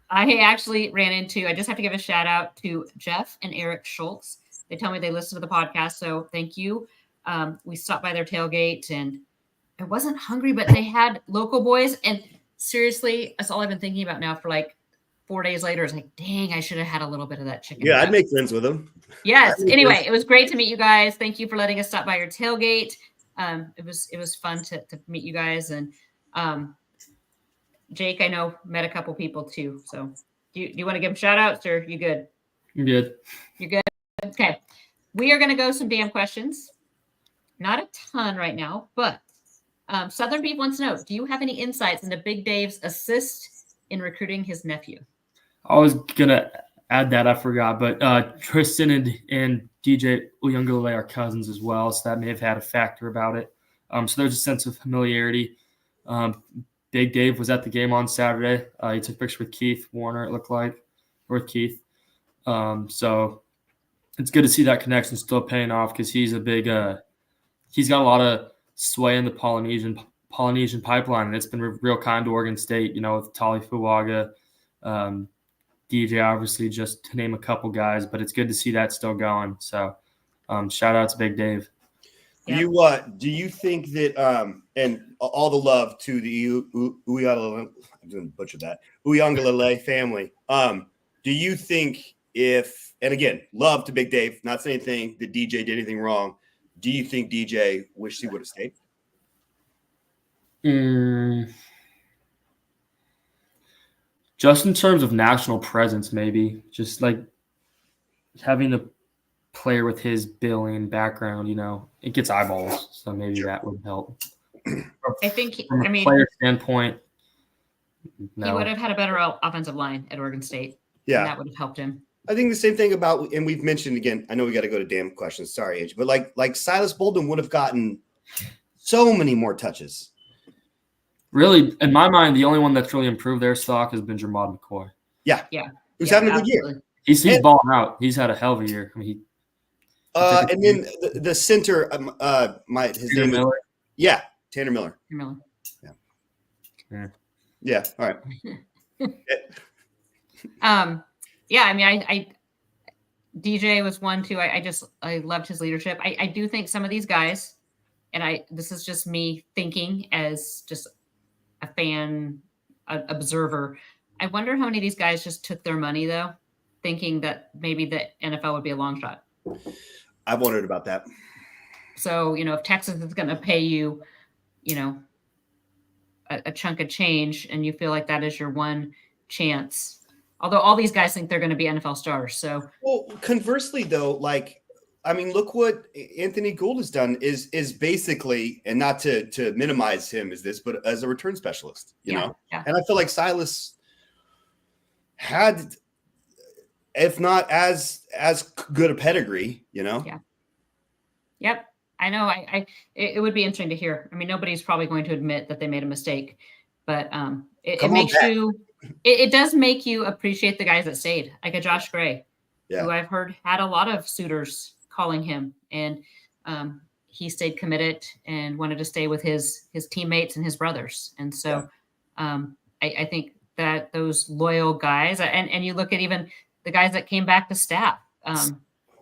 I actually I just have to give a shout out to Jeff and Eric Schultz. They tell me they listen to the podcast, so thank you. We stopped by their tailgate, and I wasn't hungry, but they had local boys. And seriously, that's all I've been thinking about now for like 4 days later. Is like, dang, I should have had a little bit of that chicken. Yeah, I'd make friends with them. Yes. Anyway, it was great to meet you guys. Thank you for letting us stop by your tailgate. It was fun to meet you guys. And Jake, I know, met a couple people too. So do you want to give them shout outs, or you good? I'm good. You're good? Okay. We are going to go some damn questions. Not a ton right now, but Southern Beef wants to know, do you have any insights into Big Dave's assist in recruiting his nephew? I was going to add that. I forgot. But Tristan and DJ Uyunglele are cousins as well, so that may have had a factor about it. So there's a sense of familiarity. Big Dave was at the game on Saturday. He took a picture with Keith Warner, it looked like, or with Keith. So it's good to see that connection still paying off because he's a big he's got a lot of sway in the Polynesian pipeline, and it's been real kind to Oregon State, with Tali Fuaga, DJ, obviously, just to name a couple guys, but it's good to see that still going. So shout out to Big Dave. Yep. Do you think that and all the love to the Uyunglele, I'm going to butcher that, Uyunglele family. Do you think and again, love to Big Dave, not saying anything that DJ did anything wrong. Do you think DJ wished he would have stayed? Just in terms of national presence, maybe. Just like having a player with his billing background, it gets eyeballs. So maybe that would help. I think, From a player standpoint, no. He would have had a better offensive line at Oregon State. Yeah. And that would have helped him. I think the same thing about, and we've mentioned again, I know we got to go to damn questions. Sorry, Angie, but like Silas Bolden would have gotten so many more touches. Really, in my mind, the only one that's really improved their stock has been Jermod McCoy. Yeah. Who's having a good year. He's balling out. He's had a hell of a year. I mean, and then the center, his name is Miller. Yeah, Tanner Miller. Yeah. All right. I mean, I DJ was one too. I loved his leadership. I do think some of these guys, and this is just me thinking as just a fan, observer. I wonder how many of these guys just took their money though, thinking that maybe the NFL would be a long shot. I've wondered about that. So, if Texas is going to pay you, a chunk of change and you feel like that is your one chance, although all these guys think they're going to be NFL stars. So, well, conversely though, look what Anthony Gould has done is basically, and not to minimize him but as a return specialist, you know? Yeah. And I feel like Silas had, if not as good a pedigree, Yeah. Yep. I know. It would be interesting to hear. I mean, nobody's probably going to admit that they made a mistake, but it makes it does make you appreciate the guys that stayed, like a Josh Gray, who I've heard had a lot of suitors calling him, and he stayed committed and wanted to stay with his teammates and his brothers. And so I think that those loyal guys, and you look at even the guys that came back to staff.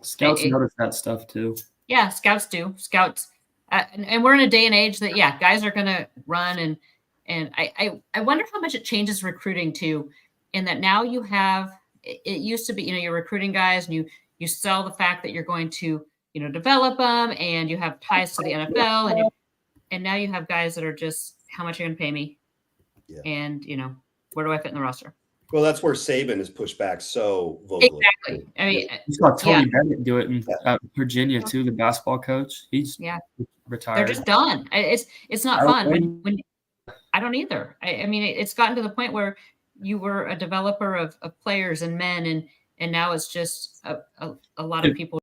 Scouts notice that stuff too. Yeah, scouts do. Scouts, and we're in a day and age that guys are going to run, and I wonder how much it changes recruiting too, in that now you have. It used to be, you're recruiting guys, and you sell the fact that you're going to develop them, and you have ties to the NFL, and now you have guys that are just, how much are you going to pay me, and where do I fit in the roster? Well, that's where Saban is pushed back so vocally. Exactly. I mean, you saw Tony Bennett do it in Virginia too. The basketball coach, he's retired. They're just done. It's not fun. When I don't either. I mean, it's gotten to the point where you were a developer of players and men, and now it's just a lot of people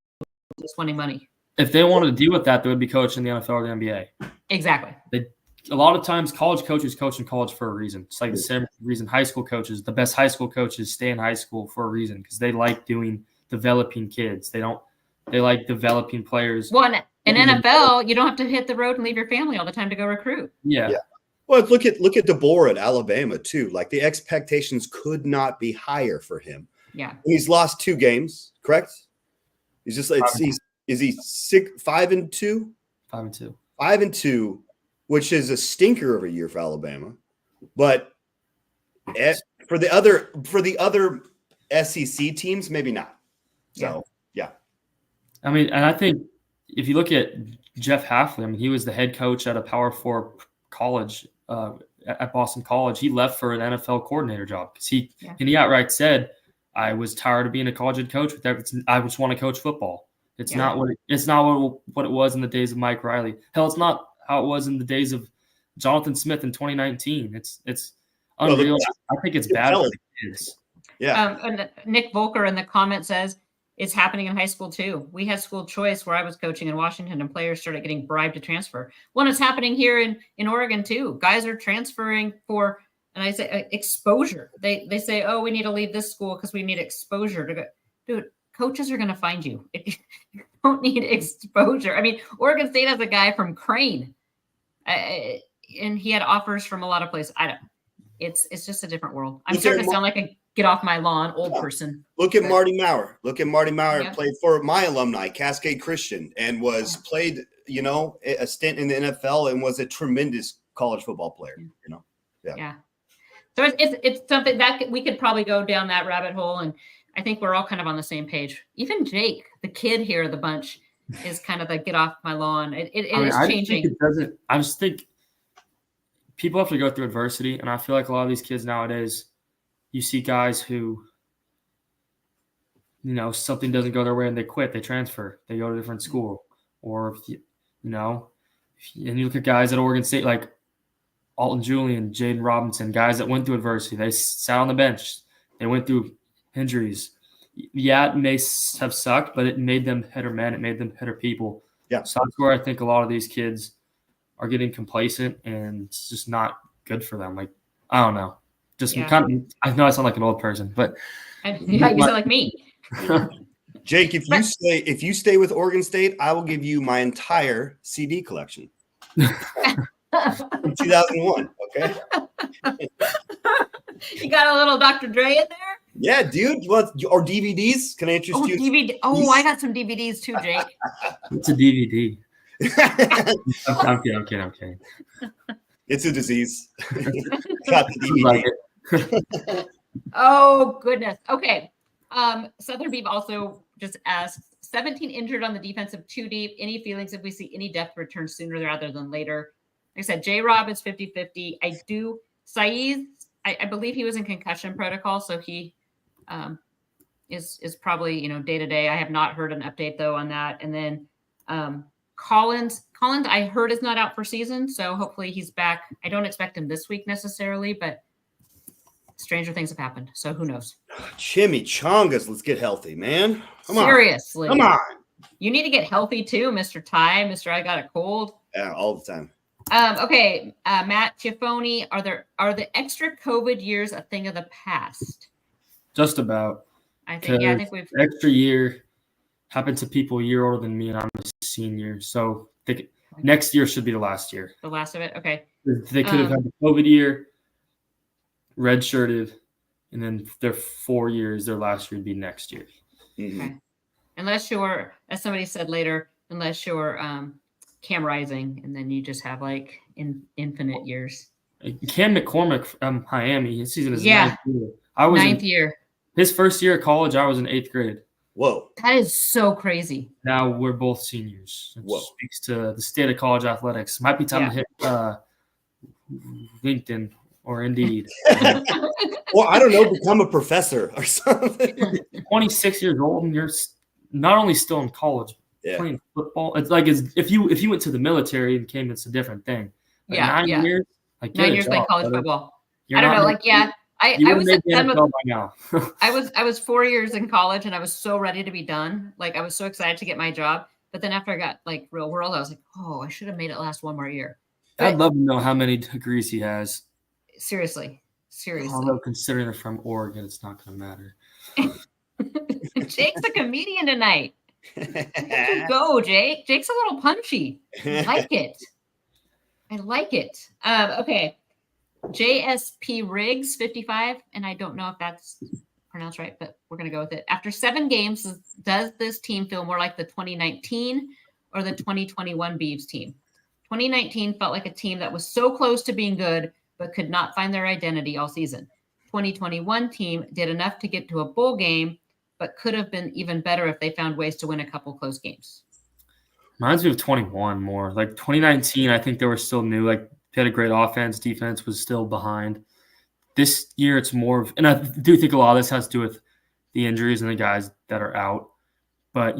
just wanting money. If they wanted to deal with that, they would be coaching the NFL or the NBA. Exactly. A lot of times college coaches coach in college for a reason. It's like the same reason high school coaches, the best high school coaches stay in high school for a reason, because they like developing kids. They like developing players. Well, in NFL, you don't have to hit the road and leave your family all the time to go recruit. Yeah. Well, look at DeBoer at Alabama too. Like, the expectations could not be higher for him. Yeah. And he's lost 2 games, correct? He's just like, is he 5-2? 5-2. 5-2. Which is a stinker of a year for Alabama, but for the other SEC teams, maybe not. So yeah. I mean, and I think if you look at Jeff Hafley, I mean, he was the head coach at a Power 4 college at Boston College. He left for an NFL coordinator job because he outright said, "I was tired of being a college head coach. I just want to coach football. It's not what it was in the days of Mike Riley. Hell, it's not how it was in the days of Jonathan Smith in 2019. It's Well, unreal. I think it's bad for the kids. Yeah. And Nick Volker in the comment says it's happening in high school too. We had school choice where I was coaching in Washington, and players started getting bribed to transfer. Well, it's happening here in Oregon too. Guys are transferring for, and I say exposure. They say, oh, we need to leave this school because we need exposure to go. Dude, coaches are going to find you. You don't need exposure. I mean, Oregon State has a guy from Crane, and he had offers from a lot of places. I don't. It's just a different world. I'm starting to sound like a get off my lawn old person. Look at Marty Maurer. Yeah. Played for my alumni, Cascade Christian, and played, a stint in the NFL and was a tremendous college football player. Yeah. So it's something that we could probably go down that rabbit hole, and I think we're all kind of on the same page. Even Jake, the kid here of the bunch, is kind of the get off my lawn. It is changing. I just think people have to go through adversity, and I feel like a lot of these kids nowadays, you see guys who, something doesn't go their way and they quit, they transfer, they go to a different school, or and you look at guys at Oregon State like Alton Julian, Jaden Robinson, guys that went through adversity, they sat on the bench, they went through injuries. Yeah, it may have sucked, but it made them better men. It made them better people. Yeah. So that's where I think a lot of these kids are getting complacent, and it's just not good for them. Like, I don't know. I know I sound like an old person, but you sound like me. Jake, if you stay with Oregon State, I will give you my entire CD collection. From 2001, okay? You got a little Dr. Dre in there? Yeah, dude. Or DVDs? Can I interest you? DVD. Oh, I got some DVDs too, Jake. It's a DVD. I'm kidding. It's a disease. Got the DVD. Oh, goodness. Okay. Southern Beav also just asked, 17 injured on the defensive 2 deep. Any feelings if we see any depth return sooner rather than later? Like I said, J-Rob is 50-50. Saeed, I believe he was in concussion protocol, so he is probably, day-to-day. I have not heard an update, though, on that. And then Collins, I heard is not out for season, so hopefully he's back. I don't expect him this week necessarily, but stranger things have happened, so who knows? Chimichangas, let's get healthy, man. Seriously. Come on. You need to get healthy too, Mr. Ty, Mr. I got a cold. Yeah, all the time. Okay, Matt Chiafoni, are the extra COVID years a thing of the past? Just about. I think we've extra year happened to people a year older than me, and I'm a senior. So next year should be the last year. The last of it? Okay. They could have had the COVID year, redshirted, and then their 4 years, their last year would be next year. Mm-hmm. Okay. Unless you're, as somebody said later, Cam Rising, and then you just have like infinite years. Cam McCormick from Miami, his season is ninth year. Ninth year. His first year of college, I was in 8th grade. Whoa. That is so crazy. Now we're both seniors. It Whoa. speaks to the state of college athletics. Might be time to hit LinkedIn or Indeed. Well, I don't know, become a professor or something. 26 years old, and you're not only still in college, playing football. It's like if you went to the military and came, it's a different thing. Like 9 years, 9 years playing college football. I don't know. I was done with, by now. I was 4 years in college, and I was so ready to be done. Like I was so excited to get my job. But then after I got like real world, I was like, oh, I should have made it last one more year. But I'd love to know how many degrees he has. Seriously. Although considering they're from Oregon, it's not going to matter. Jake's a comedian tonight. Go, Jake. Jake's a little punchy. I like it. Okay. JSP Riggs, 55, and I don't know if that's pronounced right, but we're going to go with it. After 7 games, does this team feel more like the 2019 or the 2021 Beavs team? 2019 felt like a team that was so close to being good, but could not find their identity all season. 2021 team did enough to get to a bowl game, but could have been even better if they found ways to win a couple close games. Reminds me of 21 more. Like 2019, I think they were still new. Like they had a great offense. Defense was still behind. This year, it's more of – and I do think a lot of this has to do with the injuries and the guys that are out. But,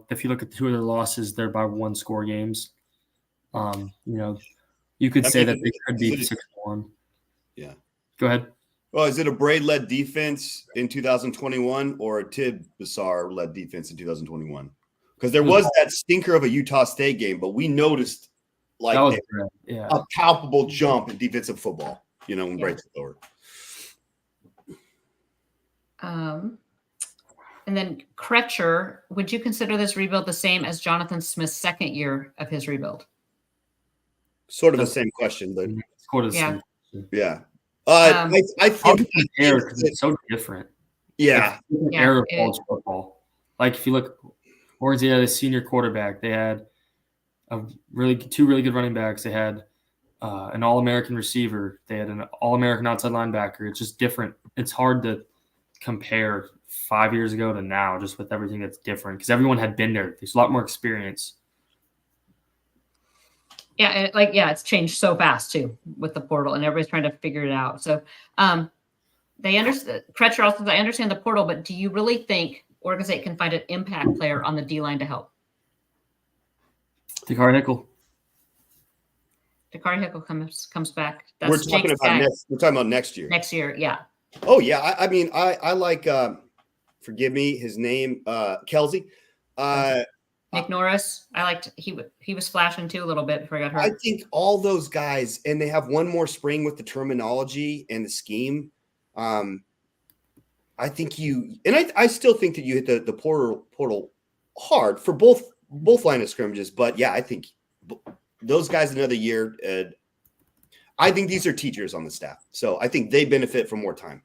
if you look at the 2 of their losses, they're by 1-score games. You could I say mean, that they could be is it- 6-1. Yeah. Go ahead. Well, is it a Braid-led defense in 2021 or a Tib Bassar-led defense in 2021? Because there was that stinker of a Utah State game, but we noticed like That was good. Yeah. a palpable jump in defensive football, when Yeah. Braid took over. And then Kretcher, would you consider this rebuild the same as Jonathan Smith's second year of his rebuild? Sort of the same question, but It's sort of the Yeah. same. yeah. Um, I Hard think to compare because it's so different. yeah. Different Yeah, era of it college football. Like if you look, Oregon had a senior quarterback. They had two really good running backs. They had an All-American receiver. They had an All-American outside linebacker. It's just different. It's hard to compare 5 years ago to now, just with everything that's different because everyone had been there. There's a lot more experience. Yeah, it's changed so fast too with the portal, and everybody's trying to figure it out. So, they understand. Kretcher also says, I understand the portal, but do you really think Oregon State can find an impact player on the D line to help? Dakari Hickle. Dakari Hickle comes back. We're talking about next year. Next year, yeah. Oh yeah, I mean I like forgive me his name Kelsey. Nick Norris, I liked he was flashing too a little bit before he got hurt. I think all those guys, and they have one more spring with the terminology and the scheme. I think I still think that you hit the portal hard for both line of scrimmages. But yeah, I think those guys another year. I think these are teachers on the staff, so I think they benefit from more time.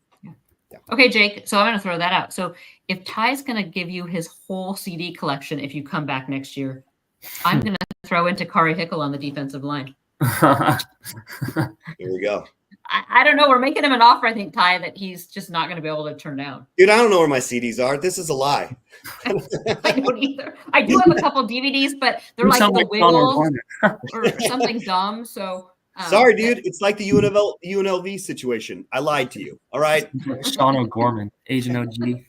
Yeah. Okay, Jake. So I'm going to throw that out. So if Ty's going to give you his whole CD collection if you come back next year, I'm going to throw into Dakari Hickle on the defensive line. Here we go. I don't know. We're making him an offer, I think, Ty, that he's just not going to be able to turn down. Dude, I don't know where my CDs are. This is a lie. I don't either. I do have a couple DVDs, but they're like the Wiggles or something dumb. So sorry, dude. It's like the UNLV situation. I lied to you. All right. Sean O'Gorman, Agent OG.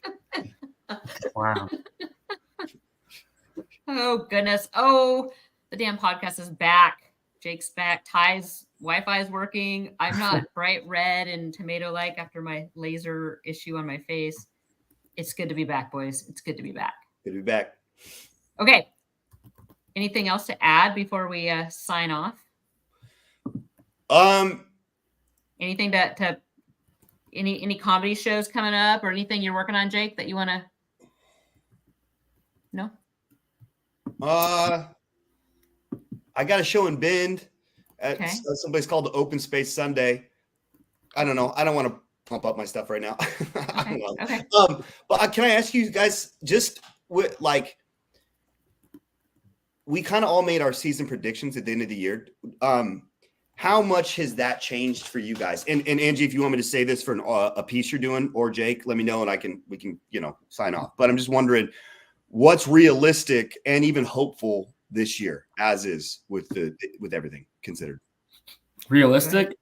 Wow. Oh, goodness. Oh, the damn podcast is back. Jake's back. Ty's Wi-Fi is working. I'm not bright red and tomato-like after my laser issue on my face. It's good to be back, boys. It's good to be back. Good to be back. Okay. Anything else to add before we sign off? Anything to any comedy shows coming up or anything you're working on, Jake, that you want to? No. I got a show in Bend at Okay. someplace called the Open Space Sunday. I don't know. I don't want to pump up my stuff right now. I don't know. Okay. But can I ask you guys just with like, we kind of all made our season predictions at the end of the year. How much has that changed for you guys? And Angie, if you want me to say this for a piece you're doing, or Jake, let me know and we can sign off. But I'm just wondering what's realistic and even hopeful this year, as is with everything considered. Realistic,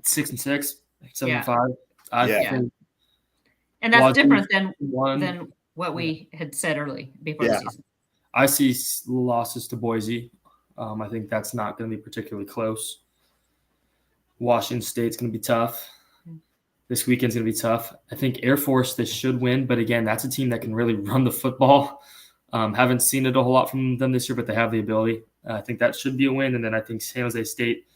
6-6, 7-5. I think And that's different than one. what we had said early before the season. I see losses to Boise. I think that's not going to be particularly close. Washington State's going to be tough. This weekend's going to be tough. I think Air Force, they should win. But again, that's a team that can really run the football. Haven't seen it a whole lot from them this year, but they have the ability. I think that should be a win. And then I think San Jose State,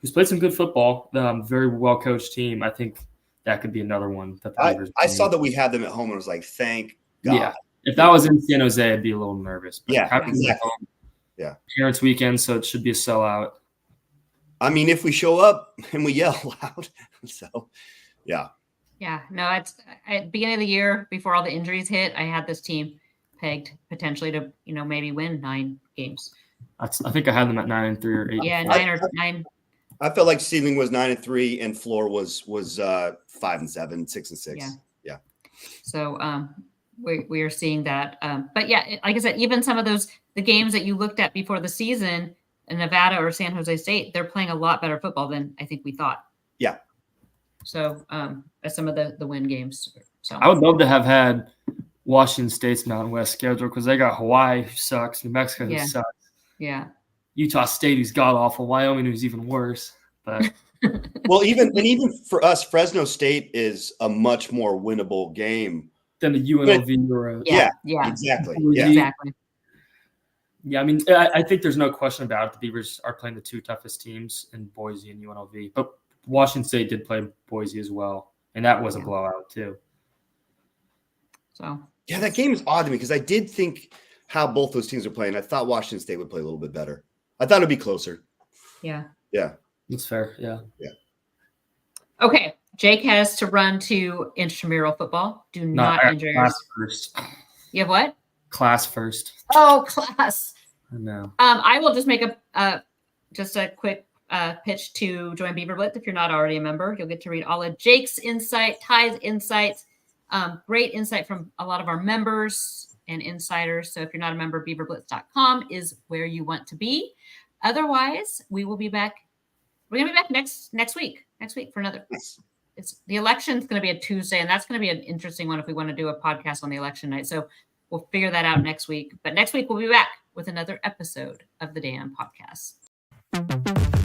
who's played some good football, very well-coached team. I think that could be another one. That I saw that we had them at home and was like, thank God. Yeah. If that was in San Jose, I'd be a little nervous. But Yeah, having them at exactly. home, Yeah. Parents' weekend, so it should be a sellout. I mean, if we show up and we yell loud, so yeah. Yeah, no, it's at the beginning of the year before all the injuries hit. I had this team pegged potentially to, maybe win 9 games. I think I had them at 9-3 or 8. Yeah, 9. I felt like ceiling was 9-3 and floor was 5-7, 6-6. Yeah. So we are seeing that. But yeah, like I said, even some of the games that you looked at before the season in Nevada or San Jose State, they're playing a lot better football than I think we thought. Yeah. So as some of the win games. So I would love to have had Washington State's Mountain West schedule because they got Hawaii, who sucks, New Mexico, who sucks. Yeah. Utah State, who's god awful. Wyoming, who's even worse. But Well, even for us, Fresno State is a much more winnable game then the UNLV or Yeah. exactly. Yeah. Exactly. Yeah, I mean, I think there's no question about it. The Beavers are playing the two toughest teams in Boise and UNLV, but Washington State did play Boise as well, and that was a blowout too. So Yeah, that game is odd to me because I did think how both those teams are playing. I thought Washington State would play a little bit better. I thought it'd be closer. yeah. Yeah. That's fair. Yeah. Okay. Jake has to run to intramural football. Do not injure class yours. first. You have what? Class first. Oh, class. I know. I will just make just a quick pitch to join BeaverBlitz. If you're not already a member, you'll get to read all of Jake's insight, Ty's insights, great insight from a lot of our members and insiders. So if you're not a member, BeaverBlitz.com is where you want to be. Otherwise, we will be back. We're going to be back next week for another. It's the election's going to be a Tuesday, and that's going to be an interesting one if we want to do a podcast on the election night. So we'll figure that out next week. But next week we'll be back with another episode of the Dan Podcast.